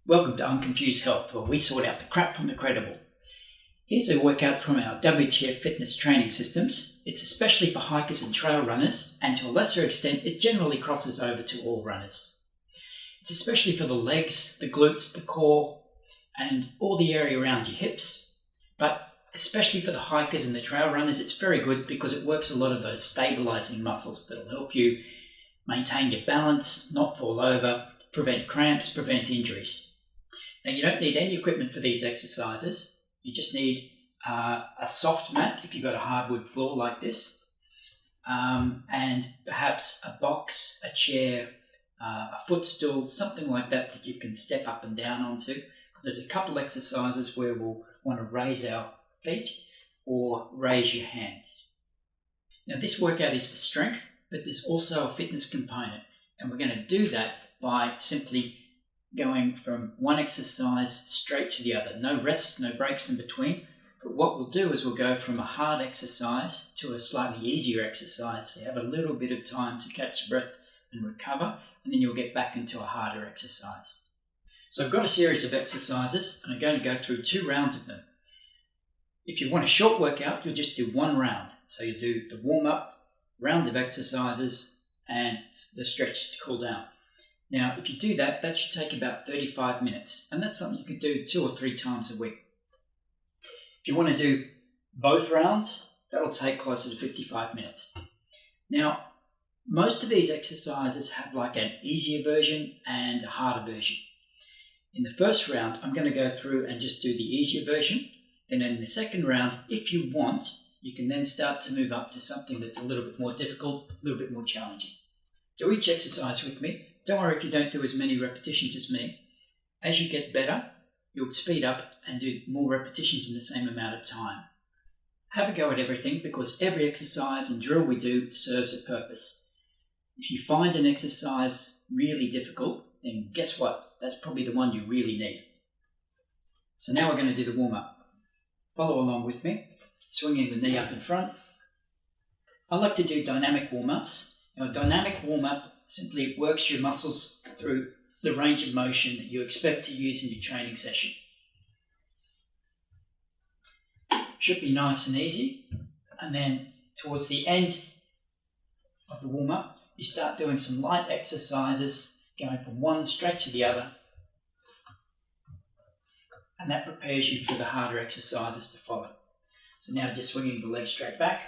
Welcome to Unconfused Health, where we sort out the crap from the credible. Here's a workout from our WTF fitness training systems. It's especially for hikers and trail runners, and to a lesser extent, it generally crosses over to all runners. It's especially for the legs, the glutes, the core, and all the area around your hips. But especially for the hikers and the trail runners, it's very good because it works a lot of those stabilizing muscles that'll help you maintain your balance, not fall over, prevent cramps, prevent injuries. Now, you don't need any equipment for these exercises. You just need a soft mat if you've got a hardwood floor like this, and perhaps a box, a chair, a footstool, something like that that you can step up and down onto. Because there's a couple exercises where we'll want to raise our feet or raise your hands. Now, this workout is for strength, but there's also a fitness component, and we're going to do that by simply going from one exercise straight to the other. No rests, no breaks in between. But what we'll do is we'll go from a hard exercise to a slightly easier exercise. So you have a little bit of time to catch your breath and recover, and then you'll get back into a harder exercise. So I've got a series of exercises, and I'm going to go through 2 rounds of them. If you want a short workout, you'll just do 1 round. So you'll do the warm-up, round of exercises, and the stretch to cool down. Now, if you do that, that should take about 35 minutes, and that's something you could do 2 or 3 times a week. If you want to do both rounds, that'll take closer to 55 minutes. Now, most of these exercises have like an easier version and a harder version. In the first round, I'm going to go through and just do the easier version. Then in the second round, if you want, you can then start to move up to something that's a little bit more difficult, a little bit more challenging. Do each exercise with me. Don't worry if you don't do as many repetitions as me. As you get better, you'll speed up and do more repetitions in the same amount of time. Have a go at everything because every exercise and drill we do serves a purpose. If you find an exercise really difficult, then guess what? That's probably the one you really need. So now we're going to do the warm-up. Follow along with me, swinging the knee up in front. I like to do dynamic warm-ups. Now, a dynamic warm-up simply works your muscles through the range of motion that you expect to use in your training session. Should be nice and easy. And then towards the end of the warm-up, you start doing some light exercises, going from one straight to the other. And that prepares you for the harder exercises to follow. So now just swinging the legs straight back.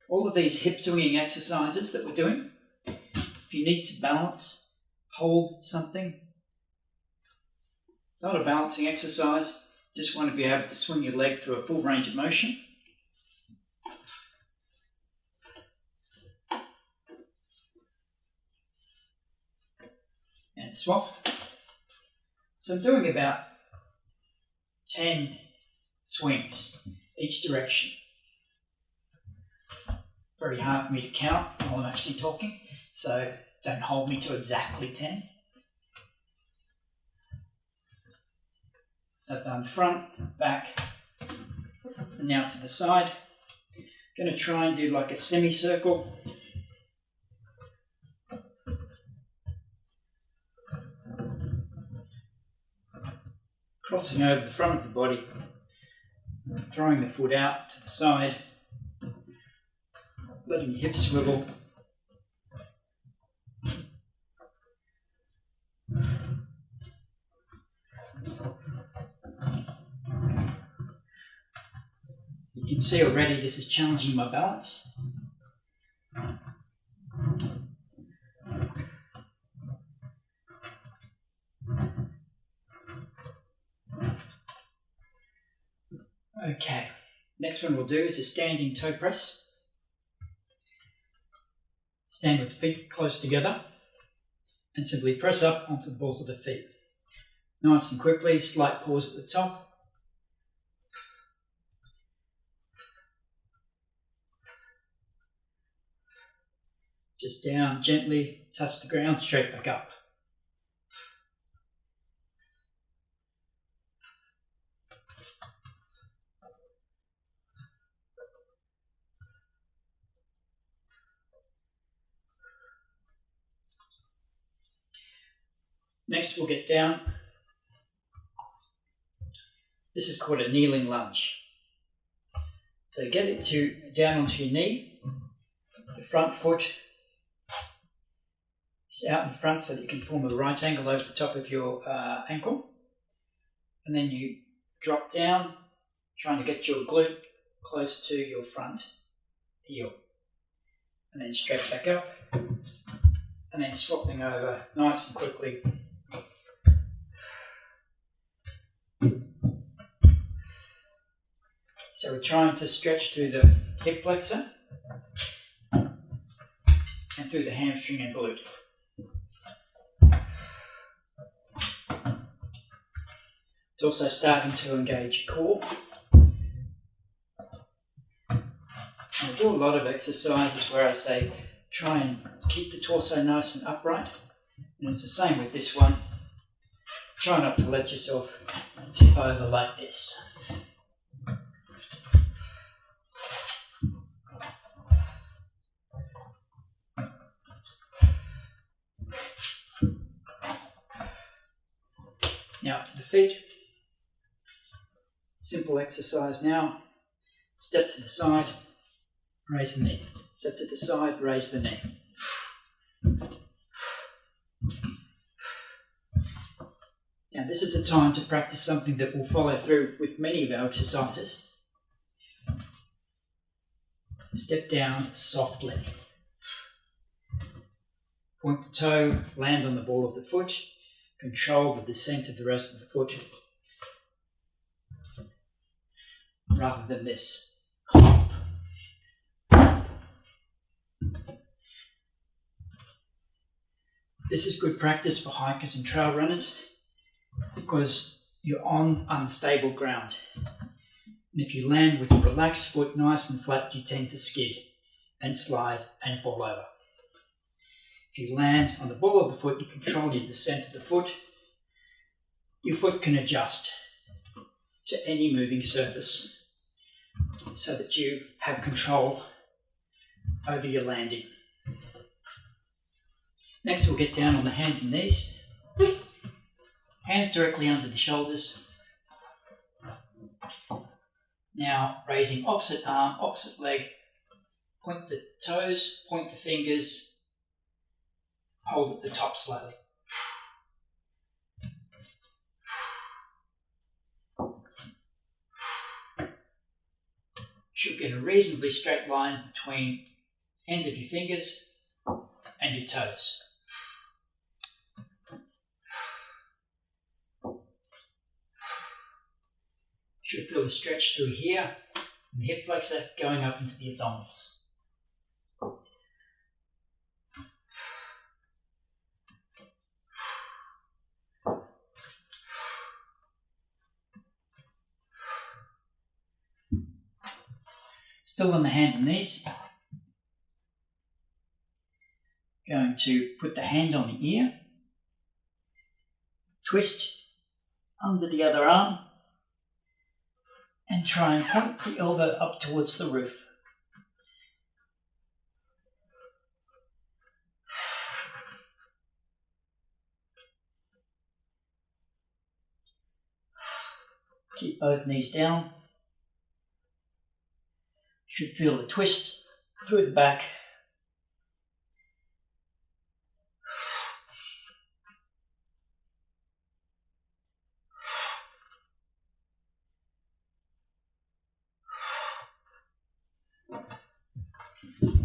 All of these hip swinging exercises that we're doing, if you need to balance, hold something, it's not a balancing exercise, just want to be able to swing your leg through a full range of motion. And swap. So I'm doing about 10 swings each direction. Very hard for me to count while I'm actually talking, so don't hold me to exactly 10. So I've done front, back, and now to the side. I'm going to try and do like a semicircle. Crossing over the front of the body, throwing the foot out to the side, letting your hips swivel. You can see already this is challenging my balance. Okay, next one we'll do is a standing toe press. Stand with the feet close together and simply press up onto the balls of the feet. Nice and quickly, slight pause at the top. Just down gently, touch the ground, straight back up. Next we'll get down This is called a kneeling lunge. So get it down onto your knee. The front foot is out in front so that you can form a right angle over the top of your ankle. And then you drop down, trying to get your glute close to your front heel. And then straight back up. And then swapping over nice and quickly. So we're trying to stretch through the hip flexor and through the hamstring and glute. It's also starting to engage your core. And I do a lot of exercises where I say try and keep the torso nice and upright. And it's the same with this one. Try not to let yourself tip over like this. Now to the feet. Simple exercise now. Step to the side, raise the knee. Step to the side, raise the knee. Now this is a time to practice something that will follow through with many of our exercises. Step down softly. Point the toe, land on the ball of the foot. Control the descent of the rest of the foot. Rather than this. This is good practice for hikers and trail runners because you're on unstable ground. And if you land with a relaxed foot nice and flat, you tend to skid and slide and fall over. If you land on the ball of the foot, you control your descent of the foot. Your foot can adjust to any moving surface so that you have control over your landing. Next, we'll get down on the hands and knees. Hands directly under the shoulders. Now, raising opposite arm, opposite leg. Point the toes, point the fingers. Hold at the top slightly. Should get a reasonably straight line between ends of your fingers and your toes. Should feel a stretch through here, and the hip flexor going up into the abdominals. Still on the hands and knees. Going to put the hand on the ear. Twist under the other arm. And try and point the elbow up towards the roof. Keep both knees down. Should feel the twist through the back.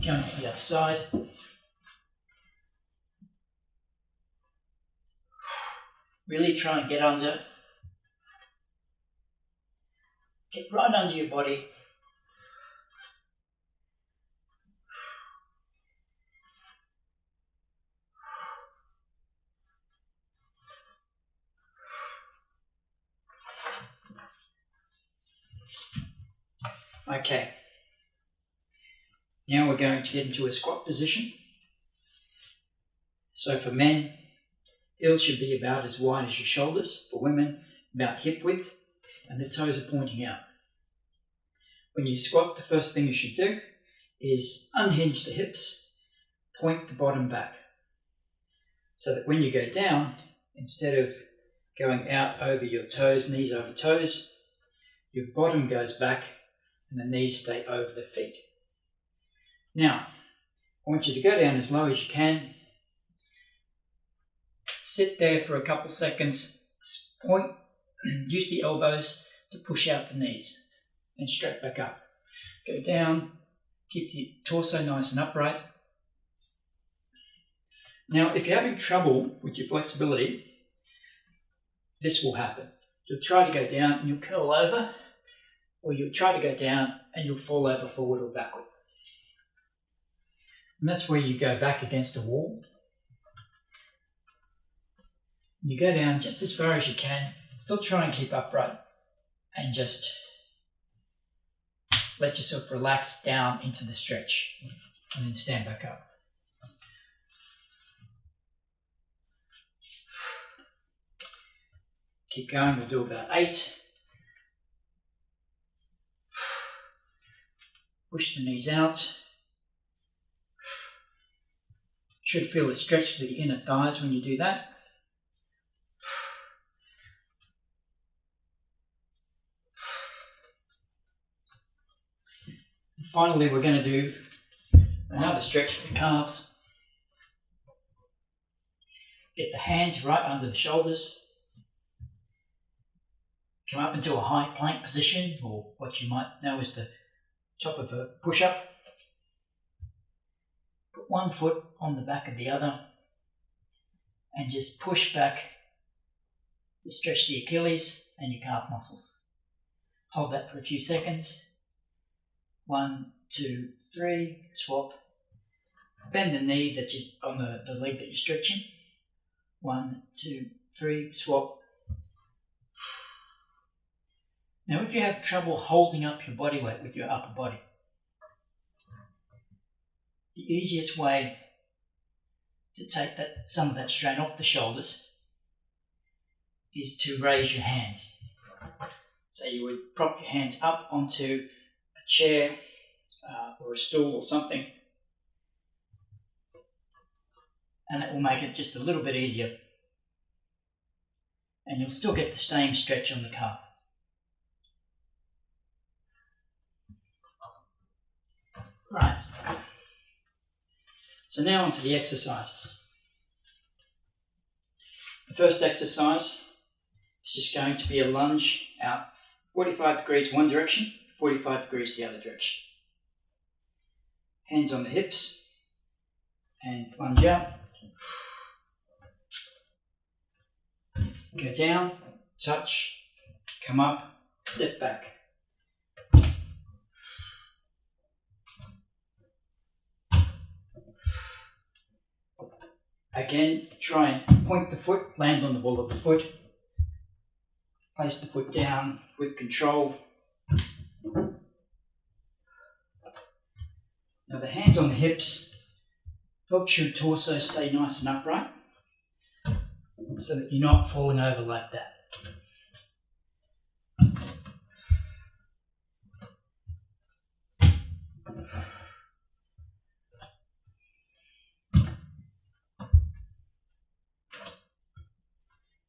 Going to the other side. Really try and get under. Get right under your body. Okay. Now we're going to get into a squat position. So for men, heels should be about as wide as your shoulders. For women, about hip width, and the toes are pointing out. When you squat, the first thing you should do is unhinge the hips, point the bottom back. So that when you go down, instead of going out over your toes, knees over toes, your bottom goes back and the knees stay over the feet. Now, I want you to go down as low as you can. Sit there for a couple seconds, point, use the elbows to push out the knees and straight back up. Go down, keep the torso nice and upright. Now, if you're having trouble with your flexibility, this will happen. You'll try to go down and you'll curl over, or you'll try to go down and you'll fall over forward or backward. And that's where you go back against a wall. You go down just as far as you can, still try and keep upright, and just let yourself relax down into the stretch, and then stand back up. Keep going, we'll do about 8. Push the knees out. Should feel a stretch to the inner thighs when you do that. And finally, we're going to do another stretch for the calves. Get the hands right under the shoulders. Come up into a high plank position, or what you might know as the top of a push-up. Put one foot on the back of the other and just push back to stretch the Achilles and your calf muscles. Hold that for a few seconds. 1, 2, 3, swap. Bend the knee that you on the leg that you're stretching. 1, 2, 3, swap. Now, if you have trouble holding up your body weight with your upper body, the easiest way to take some of that strain off the shoulders is to raise your hands. So you would prop your hands up onto a chair or a stool or something, and it will make it just a little bit easier. And you'll still get the same stretch on the calf. Right. So now onto the exercises. The first exercise is just going to be a lunge out 45 degrees one direction, 45 degrees the other direction. Hands on the hips and lunge out. Go down, touch, come up, step back. Again, try and point the foot, land on the ball of the foot. Place the foot down with control. Now the hands on the hips helps your torso stay nice and upright so that you're not falling over like that.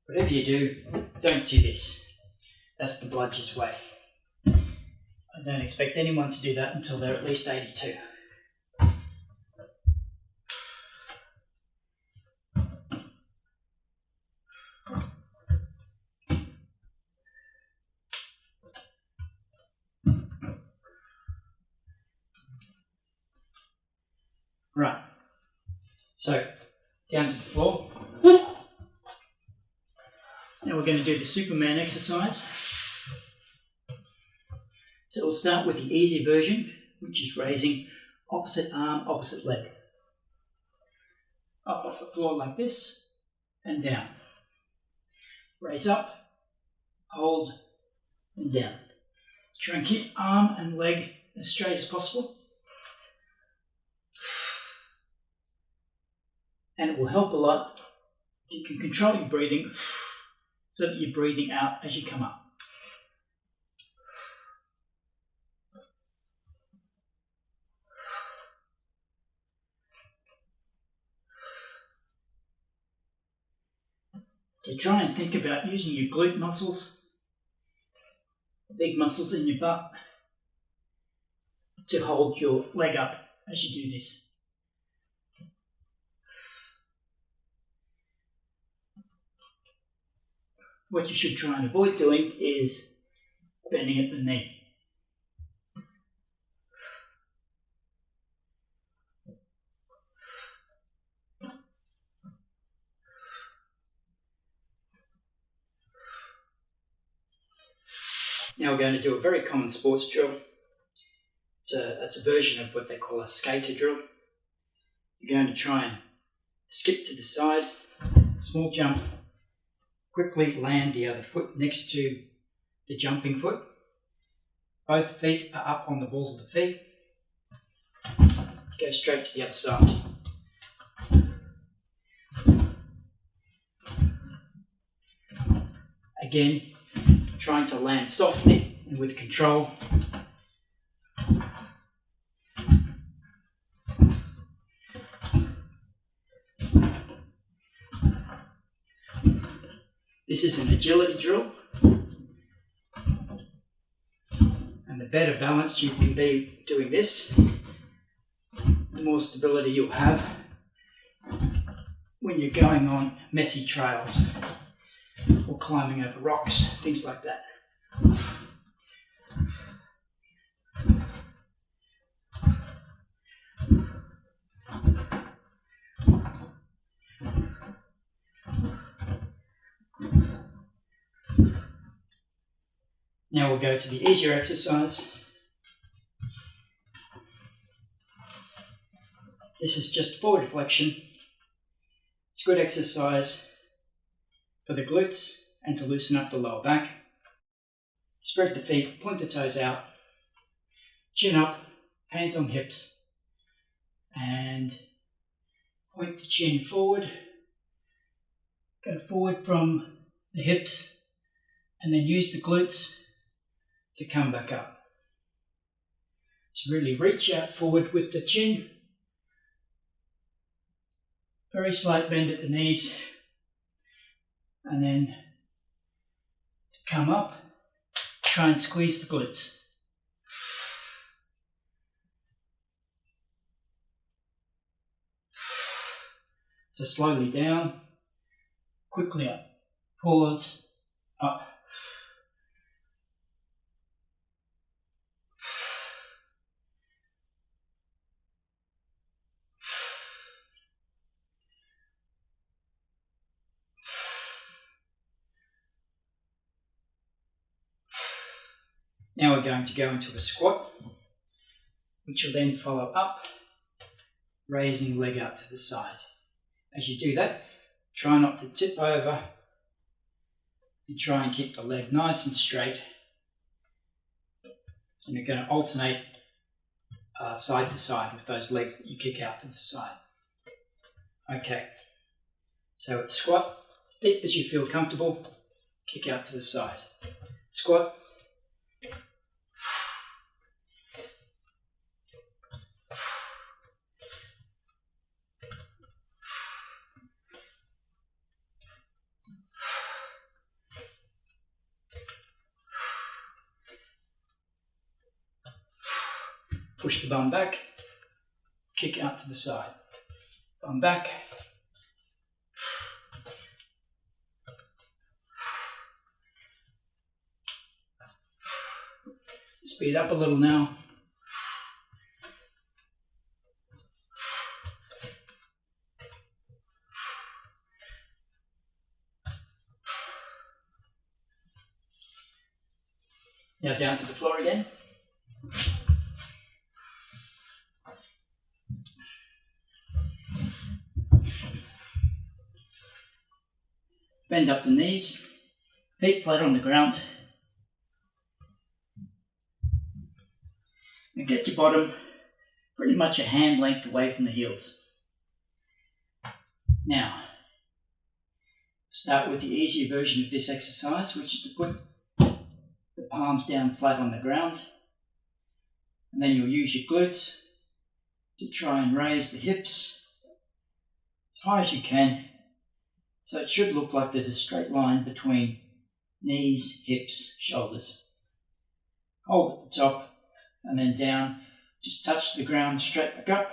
Whatever you do, don't do this. That's the bludger's way. I don't expect anyone to do that until they're at least 82. Right, so down to the floor. Now we're going to do the Superman exercise. So we'll start with the easy version, which is raising opposite arm, opposite leg. Up off the floor like this, and down. Raise up, hold, and down. Try and keep arm and leg as straight as possible. And it will help a lot. You can control your breathing so that you're breathing out as you come up. So try and think about using your glute muscles big muscles in your butt to hold your leg up as you do this. What you should try and avoid doing is bending at the knee. Now we're going to do a very common sports drill. It's a version of what they call a skater drill. You're going to try and skip to the side, small jump, quickly land the other foot next to the jumping foot. Both feet are up on the balls of the feet. Go straight to the other side. Again, trying to land softly and with control. This is an agility drill, and the better balanced you can be doing this, the more stability you'll have when you're going on messy trails or climbing over rocks, things like that. Now we'll go to the easier exercise. This is just forward flexion. It's good exercise for the glutes and to loosen up the lower back. Spread the feet, point the toes out, chin up, hands on hips, and point the chin forward. Go forward from the hips, and then use the glutes to come back up. So really reach out forward with the chin. Very slight bend at the knees, and then to come up, try and squeeze the glutes. So slowly down, quickly up, pause, up. Now we're going to go into a squat, which will then follow up, raising leg out to the side. As you do that, try not to tip over and try and keep the leg nice and straight. And you're going to alternate side to side with those legs that you kick out to the side. Okay, so it's squat, as deep as you feel comfortable, kick out to the side. Squat. Push the bum back, kick out to the side. Bum back. Speed up a little now. Now down to the floor again. Bend up the knees, feet flat on the ground, and get your bottom pretty much a hand length away from the heels. Now, start with the easier version of this exercise, which is to put the palms down flat on the ground, and then you'll use your glutes to try and raise the hips as high as you can. So it should look like there's a straight line between knees, hips, shoulders. hold at the top, and then down. Just touch the ground straight back up.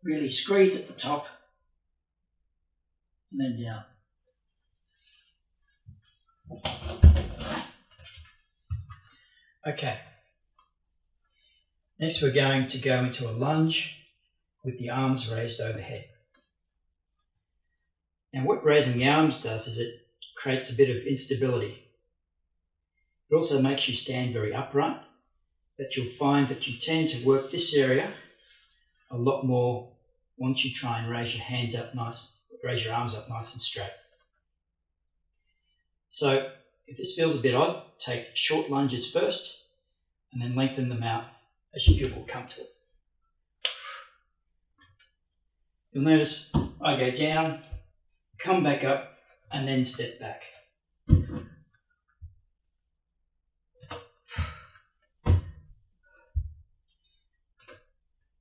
Really squeeze at the top and then down. Okay. Next we're going to go into a lunge with the arms raised overhead. Now what raising the arms does is it creates a bit of instability. It also makes you stand very upright, but you'll find that you tend to work this area a lot more once you try and raise your arms up nice and straight. So if this feels a bit odd, take short lunges first and then lengthen them out as you feel more comfortable. You'll notice I go down, come back up, and then step back.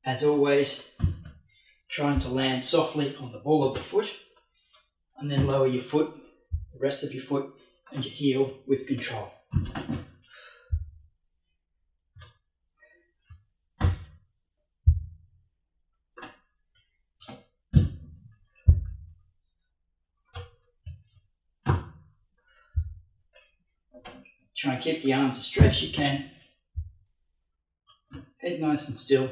As always, trying to land softly on the ball of the foot, and then lower your foot, the rest of your foot, and your heel with control. Try and keep the arms as straight as you can. Head nice and still.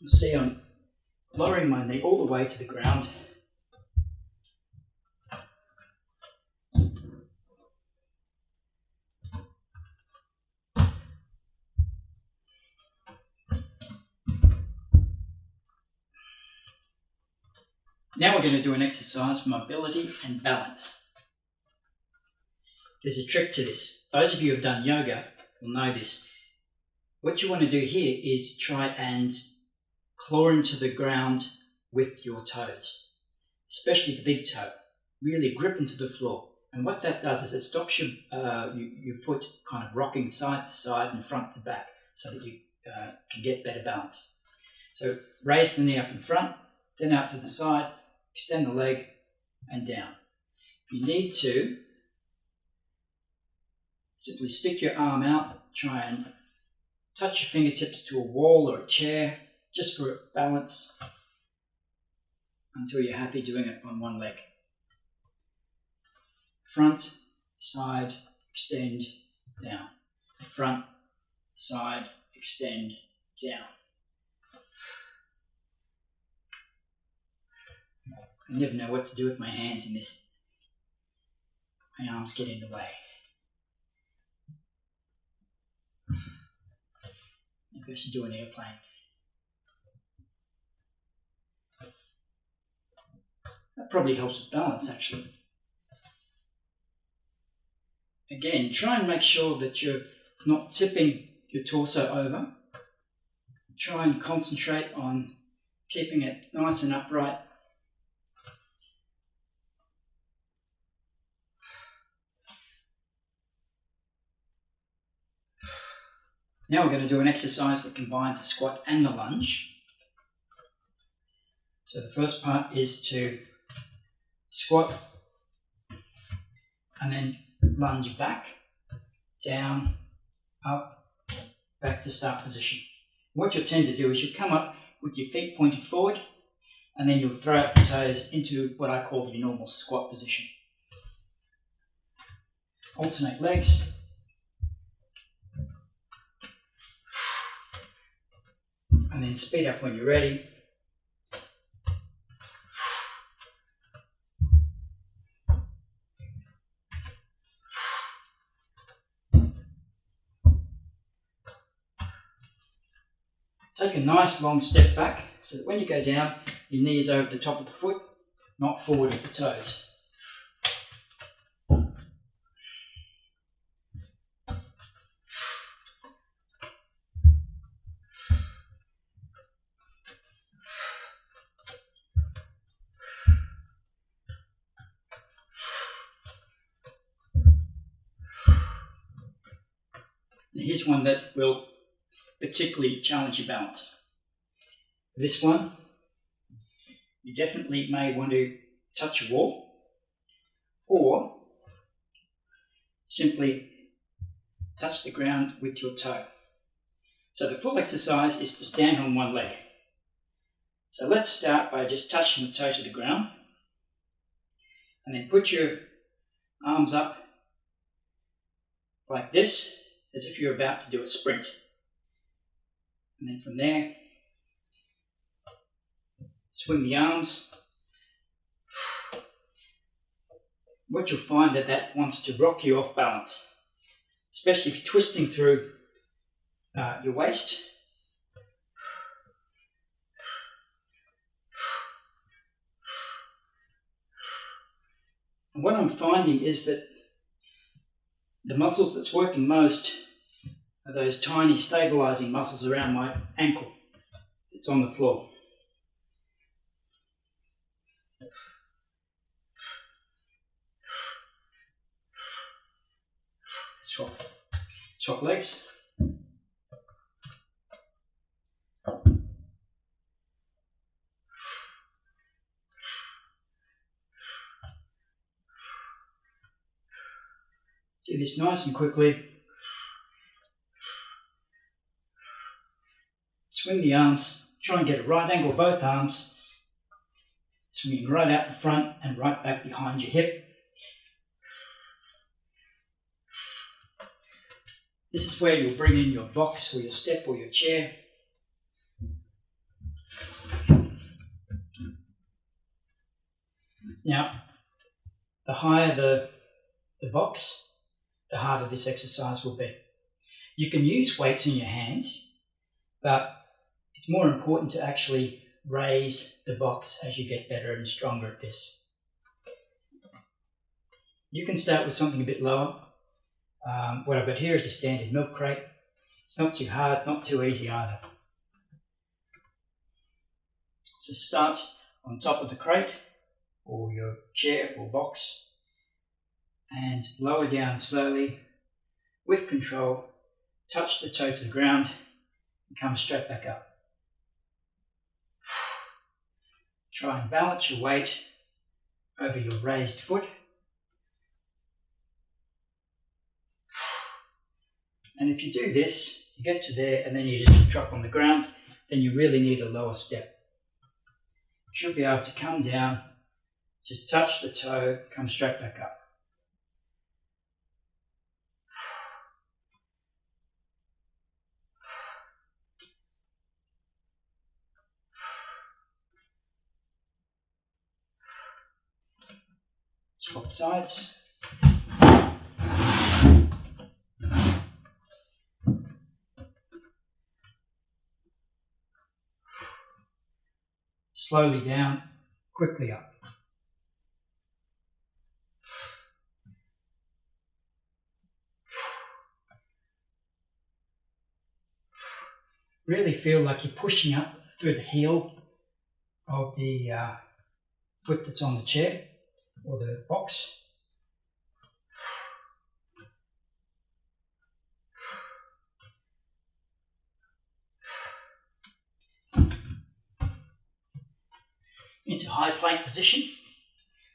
You'll see I'm lowering my knee all the way to the ground. Now we're going to do an exercise for mobility and balance. There's a trick to this. Those of you who have done yoga will know this. What you want to do here is try and claw into the ground with your toes, especially the big toe. Really grip into the floor. And what that does is it stops your foot kind of rocking side to side and front to back so that you can get better balance. So raise the knee up in front, then out to the side, extend the leg and down. If you need to, simply stick your arm out, try and touch your fingertips to a wall or a chair, just for balance, until you're happy doing it on one leg. Front, side, extend, down. Front, side, extend, down. I never know what to do with my hands in this. My arms get in the way. Maybe I should do an airplane. That probably helps with balance, actually. Again, try and make sure that you're not tipping your torso over. Try and concentrate on keeping it nice and upright. Now we're going to do an exercise that combines the squat and the lunge. So the first part is to squat and then lunge back, down, up, back to start position. What you'll tend to do is you'll come up with your feet pointed forward and then you'll throw out the toes into what I call your normal squat position. Alternate legs. And then speed up when you're ready. Take a nice long step back so that when you go down, your knee is over the top of the foot, not forward of the toes. Here's one that will particularly challenge your balance. This one, you definitely may want to touch a wall or simply touch the ground with your toe. So the full exercise is to stand on one leg. So let's start by just touching the toe to the ground and then put your arms up like this, as if you're about to do a sprint. And then from there, swing the arms. What you'll find that wants to rock you off balance, especially if you're twisting through your waist. And what I'm finding is that the muscles that's working most are those tiny stabilizing muscles around my ankle. It's on the floor. Swap legs. Do this nice and quickly. Swing the arms, try and get a right angle, both arms. Swinging right out in front and right back behind your hip. This is where you'll bring in your box or your step or your chair. Now, the higher the box, the harder this exercise will be. You can use weights in your hands, but it's more important to actually raise the box as you get better and stronger at this. You can start with something a bit lower. What I've got here is a standard milk crate. It's not too hard, not too easy either. So start on top of the crate or your chair or box and lower down slowly with control. Touch the toe to the ground and come straight back up. Try and balance your weight over your raised foot. And if you do this, you get to there and then you just drop on the ground, then you really need a lower step. You should be able to come down, just touch the toe, come straight back up. Swap sides. Slowly down, quickly up. Really feel like you're pushing up through the heel of the foot that's on the chair or the box. Into high plank position.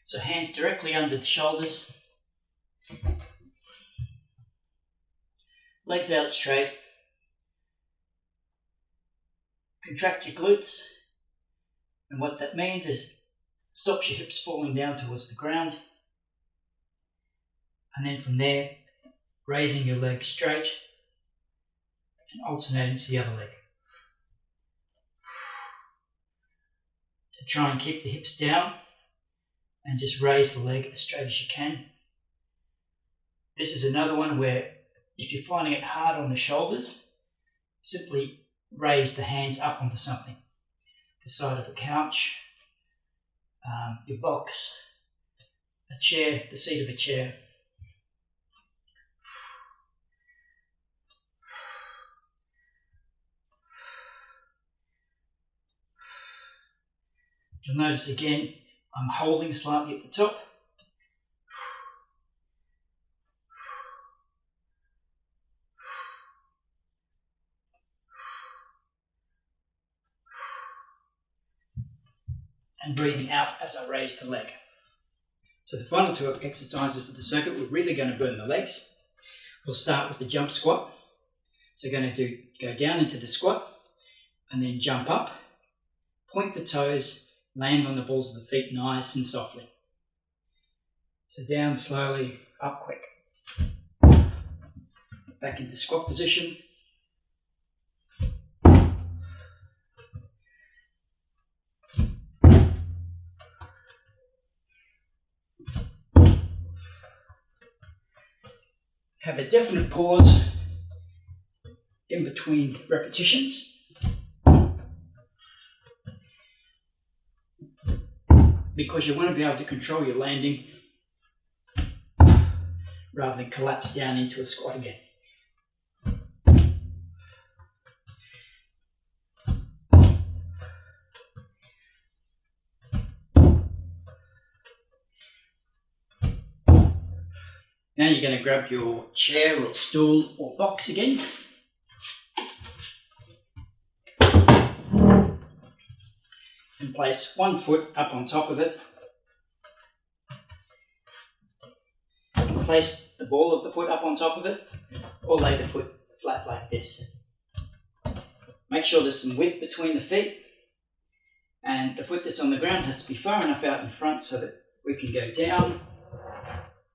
So hands directly under the shoulders. Legs out straight. Contract your glutes. And what that means is stops your hips falling down towards the ground. And then from there, raising your leg straight and alternating to the other leg. So try and keep the hips down and just raise the leg as straight as you can. This is another one where if you're finding it hard on the shoulders, simply raise the hands up onto something. The side of a couch, your box, a chair, the seat of a chair. You'll notice again, I'm holding slightly at the top. And breathing out as I raise the leg. So the final two exercises for the circuit, we're really going to burn the legs. We'll start with the jump squat. So we're going to go down into the squat and then jump up, point the toes, land on the balls of the feet nice and softly. So down slowly, up quick. Back into squat position. Have a definite pause in between repetitions. Because you want to be able to control your landing rather than collapse down into a squat again. Now you're going to grab your chair or stool or box again. And place one foot up on top of it. You can place the ball of the foot up on top of it or lay the foot flat like this. Make sure there's some width between the feet and the foot that's on the ground has to be far enough out in front so that we can go down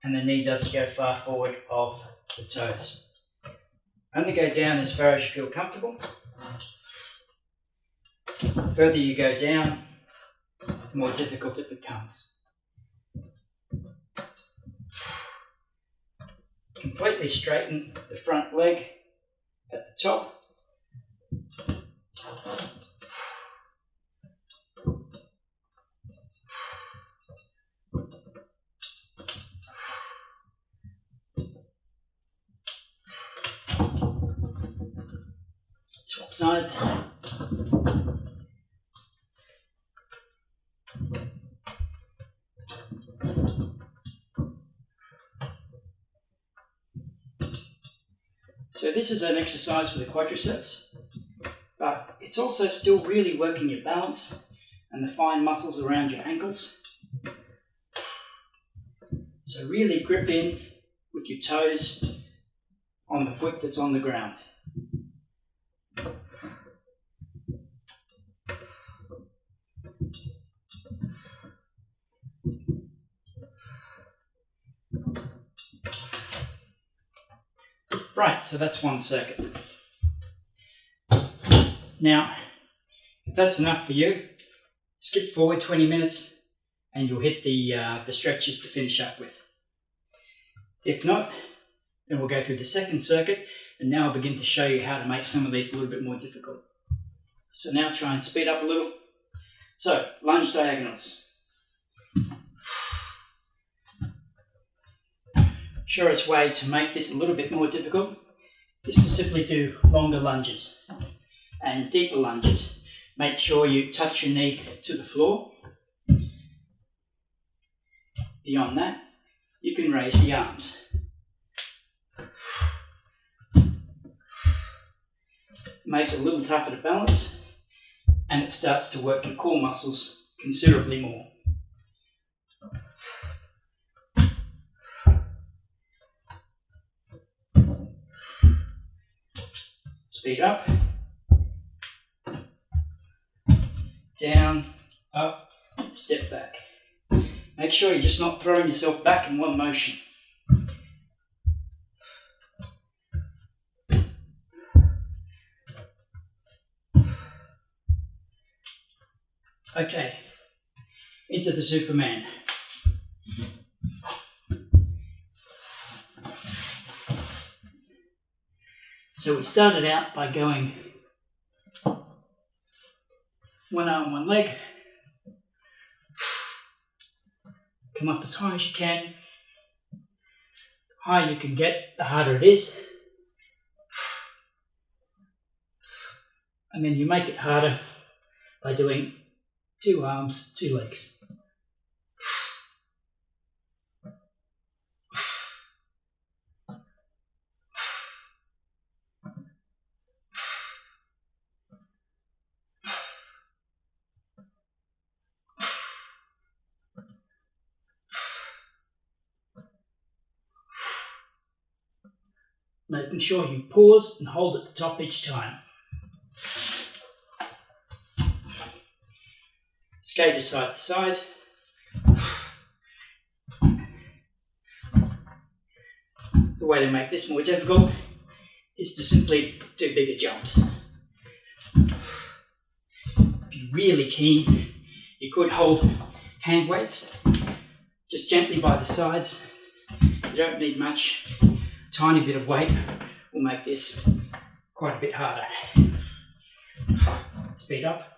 and the knee doesn't go far forward of the toes. Only go down as far as you feel comfortable. The further you go down, the more difficult it becomes. Completely straighten the front leg at the top. Swap sides. So this is an exercise for the quadriceps, but it's also still really working your balance and the fine muscles around your ankles. So really grip in with your toes on the foot that's on the ground. Right, so that's one circuit. Now, if that's enough for you, skip forward 20 minutes and you'll hit the stretches to finish up with. If not, then we'll go through the second circuit and now I'll begin to show you how to make some of these a little bit more difficult. So now try and speed up a little. So, lunge diagonals. Surest way to make this a little bit more difficult is to simply do longer lunges and deeper lunges. Make sure you touch your knee to the floor. Beyond that, you can raise the arms. Makes it a little tougher to balance and it starts to work your core muscles considerably more. Speed up, down, up, step back. Make sure you're just not throwing yourself back in one motion. Okay, into the Superman. So we started out by going one arm, one leg. Come up as high as you can. The higher you can get, the harder it is. And then you make it harder by doing 2 arms, 2 legs. Making sure you pause and hold at the top each time. Skater side to side. The way to make this more difficult is to simply do bigger jumps. If you're really keen, you could hold hand weights just gently by the sides. You don't need much. A tiny bit of weight will make this quite a bit harder. Speed up.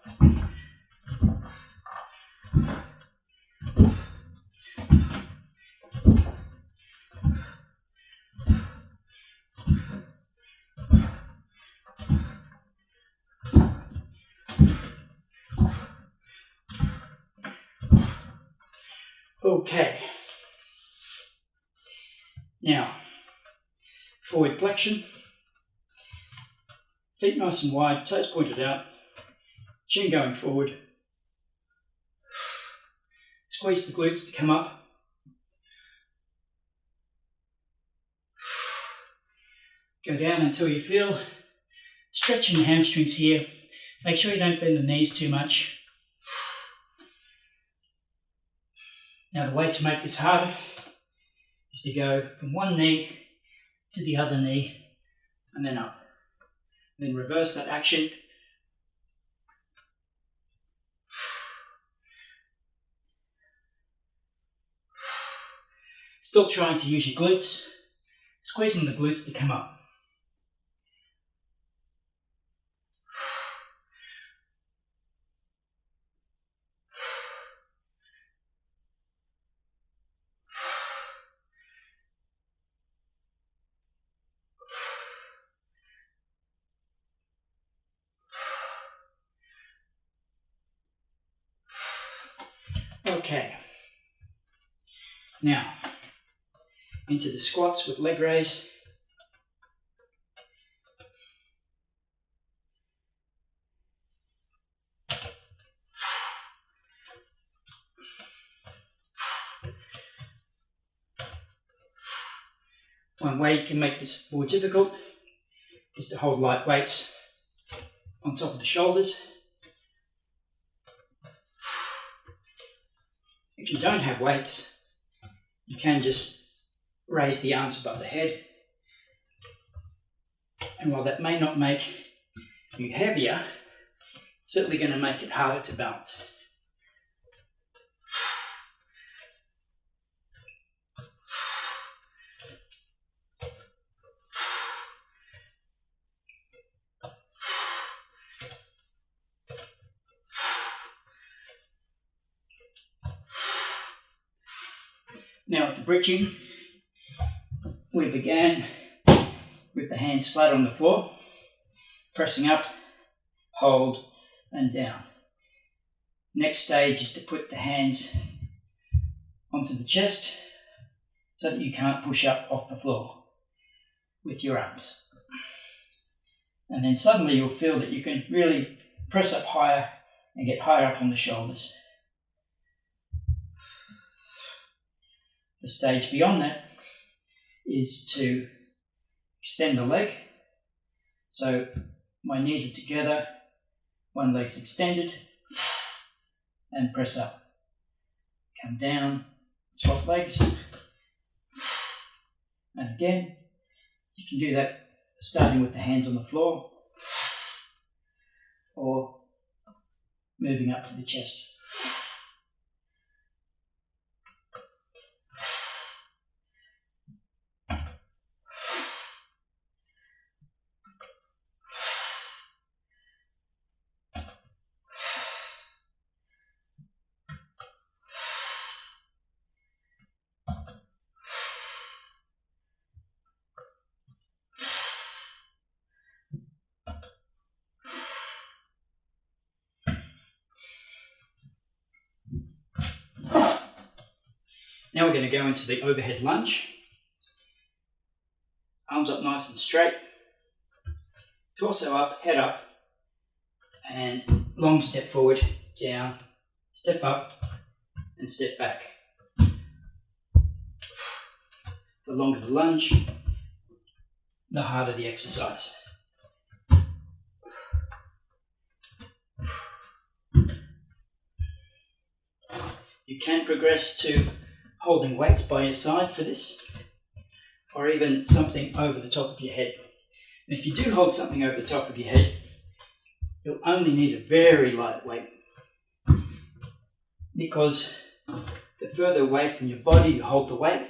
Okay. Now, forward flexion. Feet nice and wide, toes pointed out, chin going forward. Squeeze the glutes to come up. Go down until you feel stretching the hamstrings here. Make sure you don't bend the knees too much. Now the way to make this harder is to go from one knee to the other knee and then up. Then reverse that action. Still trying to use your glutes, squeezing the glutes to come up. Okay, now into the squats with leg raise. One way you can make this more difficult is to hold light weights on top of the shoulders. If you don't have weights, you can just raise the arms above the head. And while that may not make you heavier, it's certainly going to make it harder to balance. Now with the bridging, we began with the hands flat on the floor, pressing up, hold and down. Next stage is to put the hands onto the chest so that you can't push up off the floor with your arms. And then suddenly you'll feel that you can really press up higher and get higher up on the shoulders. The stage beyond that is to extend the leg. So my knees are together, one leg's extended, and press up. Come down, swap legs. And again, you can do that starting with the hands on the floor or moving up to the chest. Now we're going to go into the overhead lunge. Arms up nice and straight. Torso up, head up, and long step forward, down, step up, and step back. The longer the lunge, the harder the exercise. You can progress to holding weights by your side for this, or even something over the top of your head. And if you do hold something over the top of your head, you'll only need a very light weight, because the further away from your body you hold the weight,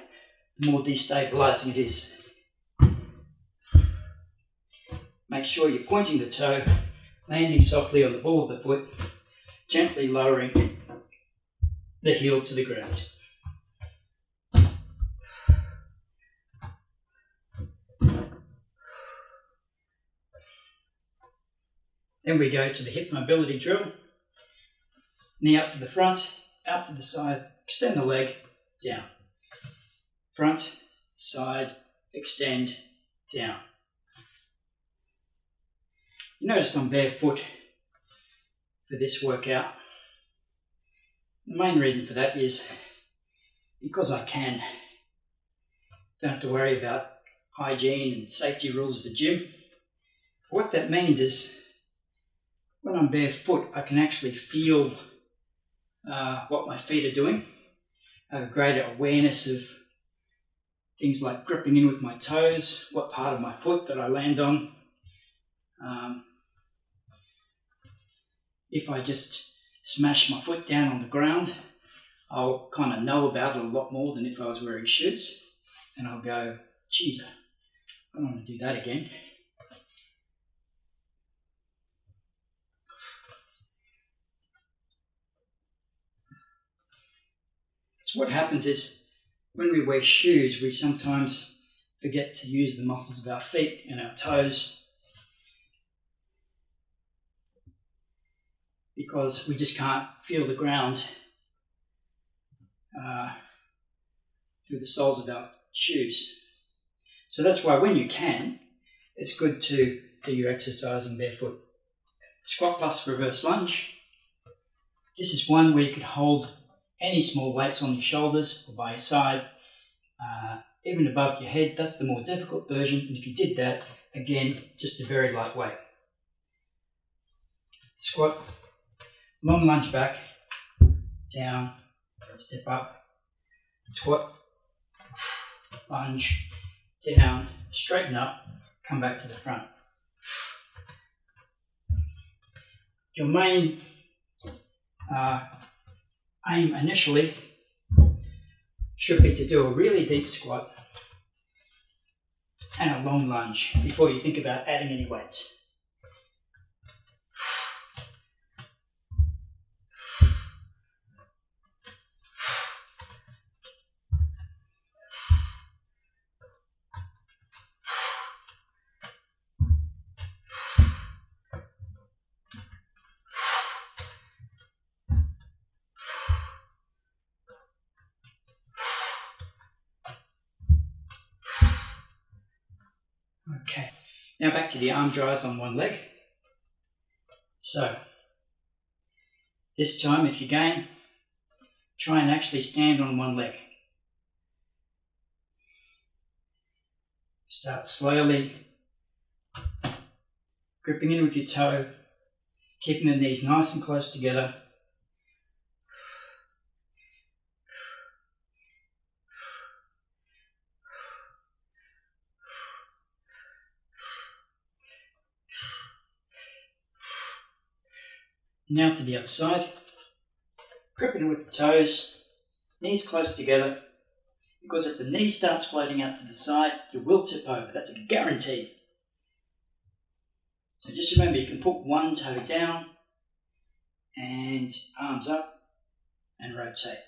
the more destabilizing it is. Make sure you're pointing the toe, landing softly on the ball of the foot, gently lowering the heel to the ground. Then we go to the hip mobility drill. Knee up to the front, out to the side, extend the leg, down. Front, side, extend, down. You notice I'm barefoot for this workout. The main reason for that is because I can. Don't have to worry about hygiene and safety rules of the gym. What that means is when I'm barefoot, I can actually feel what my feet are doing. I have a greater awareness of things like gripping in with my toes, what part of my foot that I land on. If I just smash my foot down on the ground, I'll kind of know about it a lot more than if I was wearing shoes. And I'll go, geez, I don't want to do that again. So what happens is when we wear shoes, we sometimes forget to use the muscles of our feet and our toes, because we just can't feel the ground through the soles of our shoes. So that's why when you can, it's good to do your exercising barefoot. Squat plus reverse lunge. This is one where you could hold any small weights on your shoulders or by your side, even above your head. That's the more difficult version. And if you did that, again, just a very light weight. Squat, long lunge back, down, step up, squat, lunge, down, straighten up, come back to the front. Your main aim initially should be to do a really deep squat and a long lunge before you think about adding any weights. Okay, now back to the arm drives on one leg. So, this time if you gain, try and actually stand on one leg. Start slowly, gripping in with your toe, keeping the knees nice and close together. Now to the other side, gripping with the toes, knees close together, because if the knee starts floating out to the side, you will tip over. That's a guarantee. So just remember, you can put one toe down and arms up and rotate.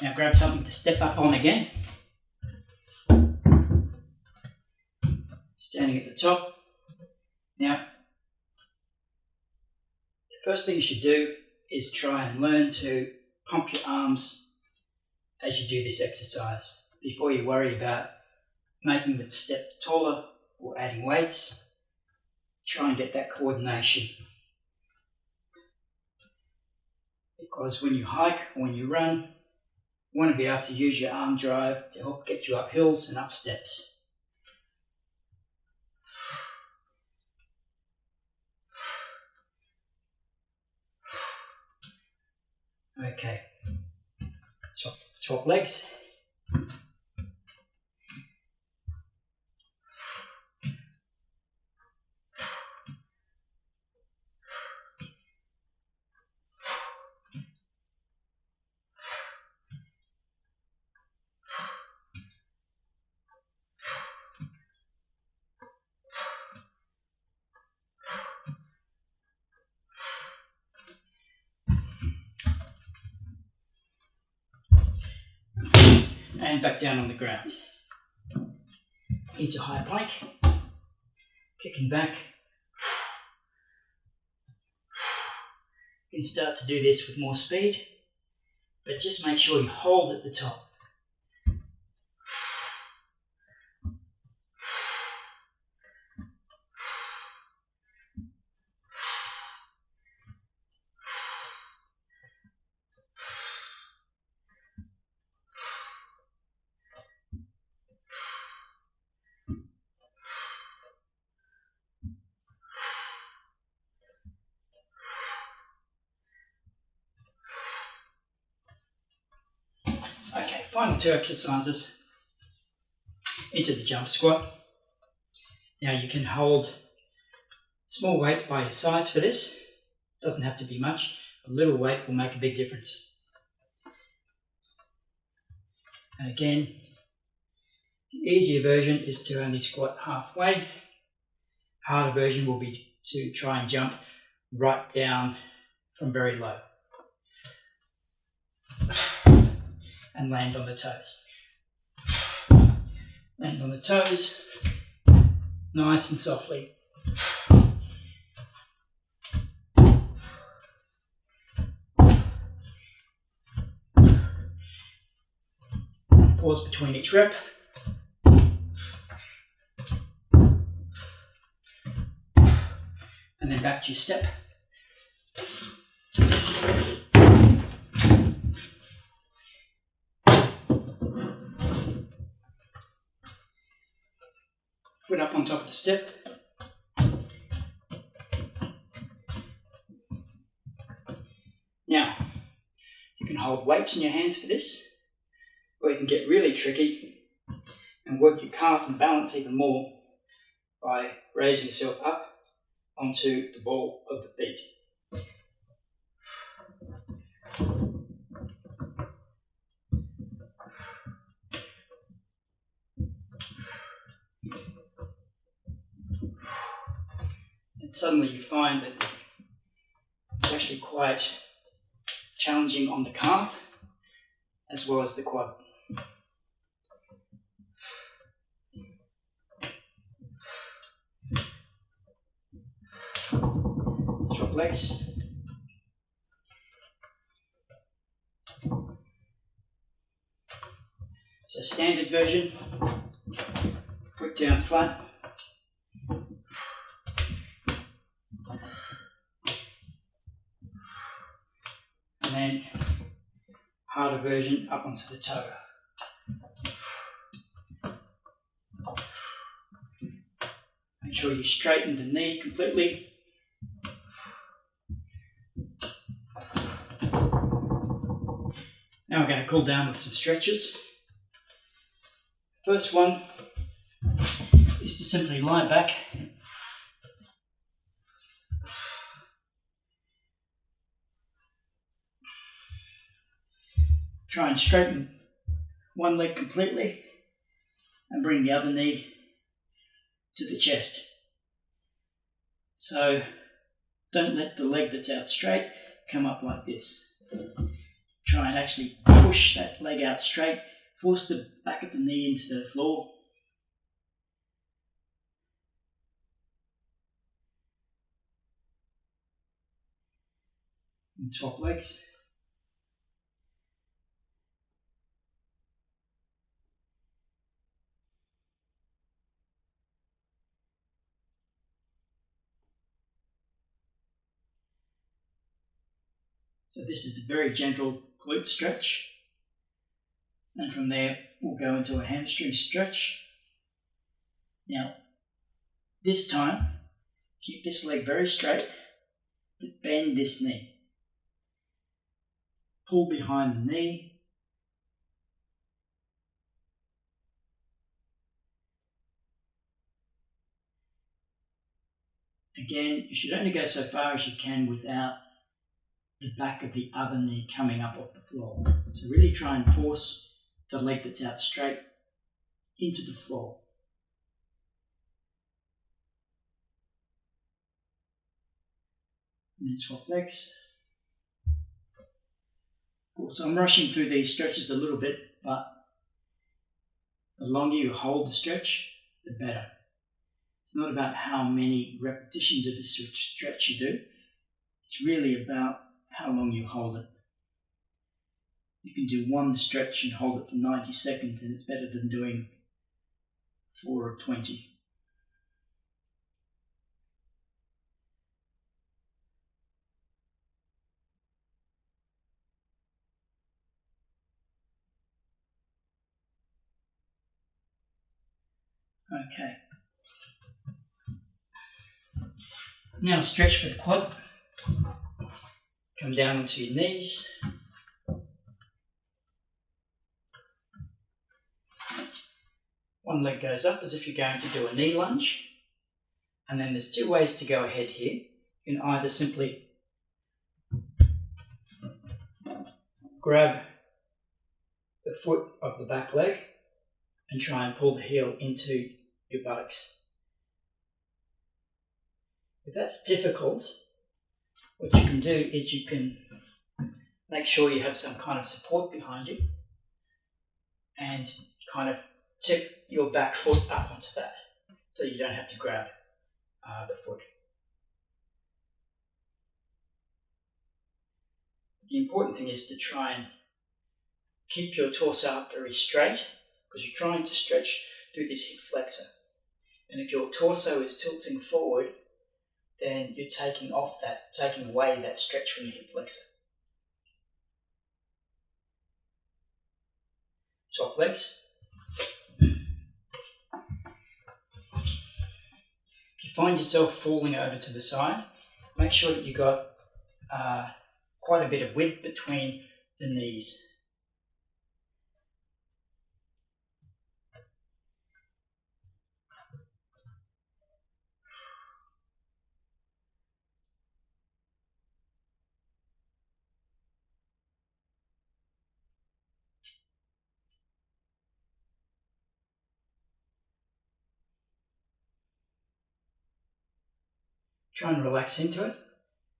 Now grab something to step up on again. Standing at the top. Now, the first thing you should do is try and learn to pump your arms as you do this exercise before you worry about making the step taller or adding weights. Try and get that coordination. Because when you hike or when you run, you want to be able to use your arm drive to help get you up hills and up steps. Okay, swap legs. And back down on the ground. Into high plank. Kicking back. You can start to do this with more speed, but just make sure you hold at the top. Okay, final two exercises into the jump squat. Now you can hold small weights by your sides for this. Doesn't have to be much. A little weight will make a big difference. And again, the easier version is to only squat halfway. Harder version will be to try and jump right down from very low. And land on the toes. Land on the toes, nice and softly. Pause between each rep. And then back to your step. Foot up on top of the step. Now, you can hold weights in your hands for this, or you can get really tricky and work your calf and balance even more by raising yourself up onto the ball of the feet. And suddenly you find that it's actually quite challenging on the calf as well as the quad. Drop legs. So standard version, foot down flat. And then harder version up onto the toe. Make sure you straighten the knee completely. Now we're going to cool down with some stretches. First one is to simply lie back. Try and straighten one leg completely and bring the other knee to the chest. So don't let the leg that's out straight come up like this. try and actually push that leg out straight, force the back of the knee into the floor. And swap legs. So this is a very gentle glute stretch. And from there, we'll go into a hamstring stretch. Now, this time, keep this leg very straight, but bend this knee. Pull behind the knee. Again, you should only go so far as you can without the back of the other knee coming up off the floor. So really try and force the leg that's out straight into the floor. And then swap legs. Of course, I'm rushing through these stretches a little bit, but the longer you hold the stretch, the better. It's not about how many repetitions of a stretch you do. It's really about how long you hold it. You can do one stretch and hold it for 90 seconds, and it's better than doing 4 or 20. Okay. Now stretch for the quad. Come down onto your knees. One leg goes up as if you're going to do a knee lunge. And then there's 2 ways to go ahead here. You can either simply grab the foot of the back leg and try and pull the heel into your buttocks. If that's difficult, what you can do is you can make sure you have some kind of support behind you and kind of tip your back foot up onto that so you don't have to grab the foot. The important thing is to try and keep your torso up very straight because you're trying to stretch through this hip flexor. And if your torso is tilting forward, then you're taking away that stretch from the hip flexor. Swap legs. If you find yourself falling over to the side, make sure that you've got quite a bit of width between the knees. Try and relax into it.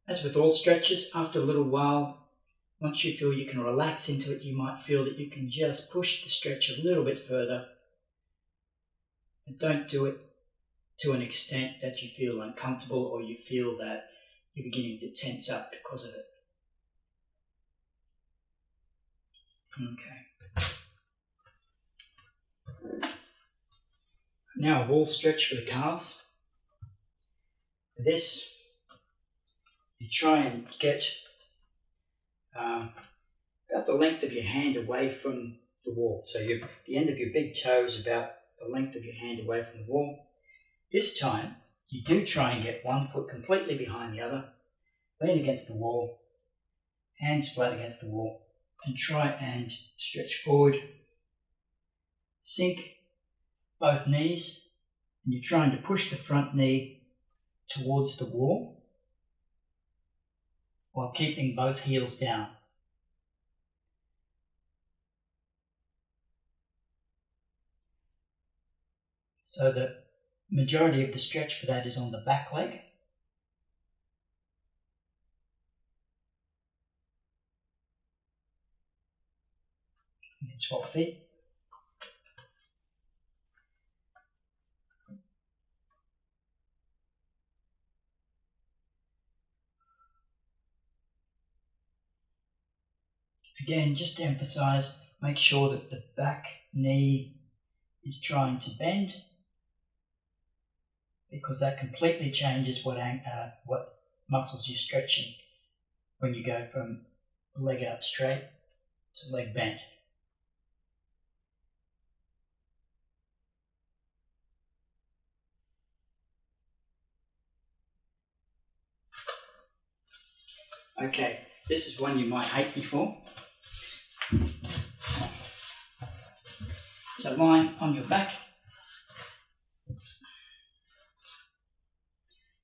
As with all stretches, after a little while, once you feel you can relax into it, you might feel that you can just push the stretch a little bit further. And don't do it to an extent that you feel uncomfortable or you feel that you're beginning to tense up because of it. Okay. Now a wall stretch for the calves. For this, you try and get about the length of your hand away from the wall. So the end of your big toe is about the length of your hand away from the wall. This time, you do try and get one foot completely behind the other, lean against the wall, hands flat against the wall, and try and stretch forward. Sink both knees, and you're trying to push the front knee towards the wall while keeping both heels down. So the majority of the stretch for that is on the back leg. and swap feet. Again, just to emphasize, make sure that the back knee is trying to bend, because that completely changes what muscles you're stretching when you go from leg out straight to leg bent. Okay, this is one you might hate me for. So lying on your back.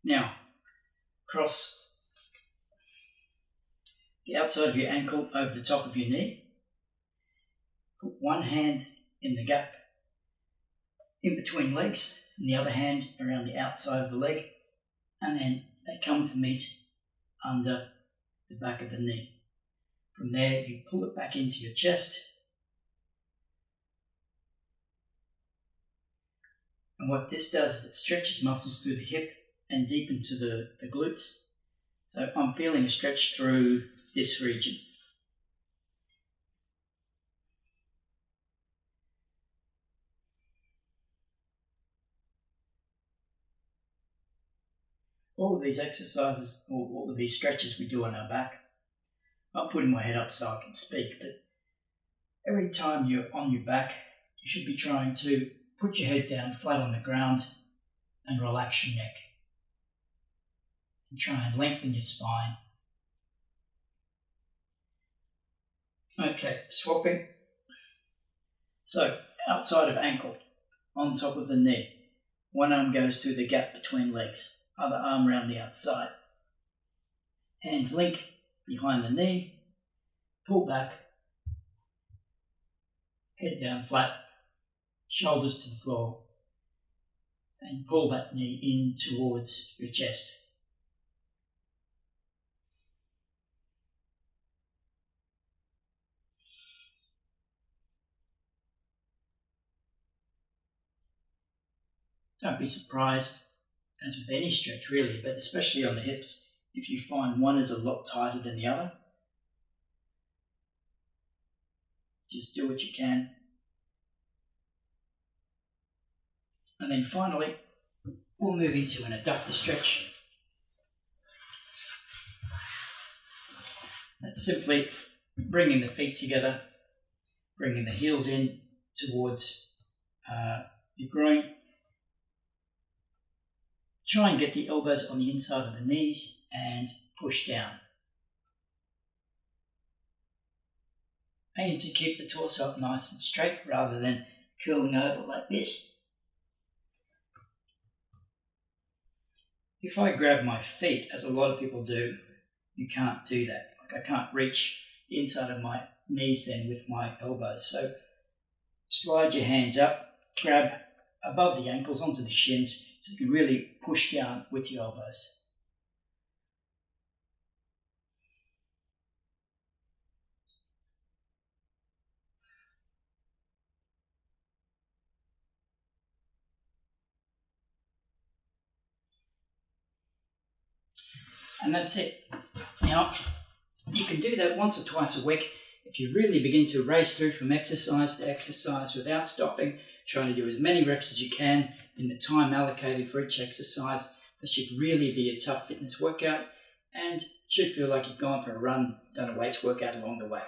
Now, cross the outside of your ankle over the top of your knee. Put one hand in the gap in between legs and the other hand around the outside of the leg, and then they come to meet under the back of the knee. From there, you pull it back into your chest. And what this does is it stretches muscles through the hip and deep into the glutes. So I'm feeling a stretch through this region. All of these exercises, or all of these stretches we do on our back, I'm putting my head up so I can speak, but every time you're on your back, you should be trying to put your head down flat on the ground and relax your neck. And try and lengthen your spine. Okay, swapping. So, outside of ankle, on top of the knee. One arm goes through the gap between legs, other arm around the outside. Hands link behind the knee, pull back, head down flat, shoulders to the floor, and pull that knee in towards your chest. Don't be surprised, as with any stretch really, but especially on the hips, if you find one is a lot tighter than the other. Just do what you can. And then finally, we'll move into an adductor stretch. That's simply bringing the feet together, bringing the heels in towards your groin. Try and get the elbows on the inside of the knees and push down. Aim to keep the torso up nice and straight rather than curling over like this. If I grab my feet, as a lot of people do, you can't do that. Like I can't reach the inside of my knees then with my elbows. So slide your hands up, grab above the ankles onto the shins so you can really push down with your elbows. And that's it. Now, you can do that once or twice a week. If you really begin to race through from exercise to exercise without stopping, trying to do as many reps as you can in the time allocated for each exercise, this should really be a tough fitness workout and should feel like you've gone for a run, done a weights workout along the way.